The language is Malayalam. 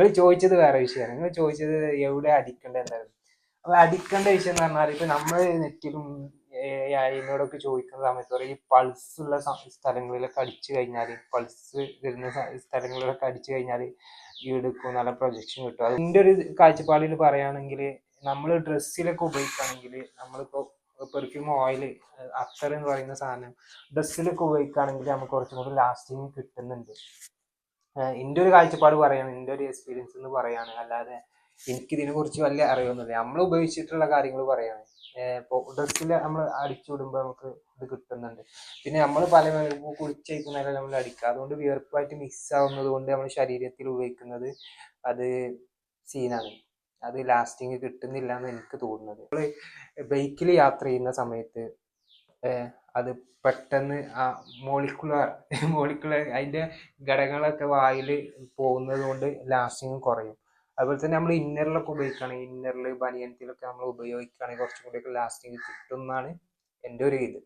നിങ്ങൾ ചോദിച്ചത് വേറെ വിഷയമാണ്. നിങ്ങൾ ചോദിച്ചത് എവിടെ അടിക്കേണ്ടത് എന്തായിരുന്നു. അപ്പൊ അടിക്കേണ്ട വിഷയം എന്ന് പറഞ്ഞാൽ ഇപ്പൊ നമ്മൾ നെറ്റിലും അതിനോടൊക്കെ ചോദിക്കുന്ന സമയത്ത് പറയും ഈ പൾസ് ഉള്ള സ്ഥലങ്ങളിലൊക്കെ അടിച്ചു കഴിഞ്ഞാൽ, പൾസ് വരുന്ന സ്ഥലങ്ങളിലൊക്കെ അടിച്ചു കഴിഞ്ഞാൽ ഈ എടുക്കും നല്ല പ്രൊജക്ഷൻ കിട്ടും. അത് എൻ്റെ ഒരു കാഴ്ചപ്പാടിൽ പറയുകയാണെങ്കിൽ നമ്മൾ ഡ്രസ്സിലൊക്കെ ഉപയോഗിക്കുകയാണെങ്കിൽ നമ്മളിപ്പോൾ പെർഫ്യൂം ഓയിൽ അത്തർ എന്ന് പറയുന്ന സാധനം ഡ്രസ്സിലൊക്കെ ഉപയോഗിക്കുകയാണെങ്കിൽ നമുക്ക് കുറച്ചും കൂടി ലാസ്റ്റിങ് കിട്ടുന്നുണ്ട്. എൻ്റെ ഒരു കാഴ്ചപ്പാട് പറയാണ്, എൻ്റെ ഒരു എക്സ്പീരിയൻസ് എന്ന് പറയാണ്. അല്ലാതെ എനിക്കിതിനെ കുറിച്ച് വലിയ അറിവൊന്നുമില്ല. നമ്മൾ ഉപയോഗിച്ചിട്ടുള്ള കാര്യങ്ങൾ പറയാണ്. ഇപ്പോൾ ഡ്രസ്സിൽ നമ്മൾ അടിച്ചു വിടുമ്പോൾ നമുക്ക് ഇത് കിട്ടുന്നുണ്ട്. പിന്നെ നമ്മൾ പല കുളിച്ചേക്കുന്നതിൽ നമ്മൾ അടിക്കുക, അതുകൊണ്ട് വിയർപ്പായിട്ട് മിക്സ് ആവുന്നത് കൊണ്ട് നമ്മൾ ശരീരത്തിൽ ഉപയോഗിക്കുന്നത് അത് സീനാണ്. അത് ലാസ്റ്റിങ് കിട്ടുന്നില്ല എന്ന് എനിക്ക് തോന്നുന്നത്. നമ്മൾ ബൈക്കിൽ യാത്ര ചെയ്യുന്ന സമയത്ത് അത് പെട്ടെന്ന് ആ മോളിക്കുലർ അതിൻ്റെ ഘടകങ്ങളൊക്കെ വായിൽ പോകുന്നത് കൊണ്ട് ലാസ്റ്റിങ് കുറയും. അതുപോലെ തന്നെ നമ്മൾ ഇന്നറിലൊക്കെ ഉപയോഗിക്കുകയാണെങ്കിൽ, ഇന്നറിൽ ബനിയൻസിലൊക്കെ നമ്മൾ ഉപയോഗിക്കുകയാണെങ്കിൽ കുറച്ചും കൂടിയൊക്കെ ലാസ്റ്റിങ് കിട്ടും എന്നാണ് എൻ്റെ ഒരു ഇത്.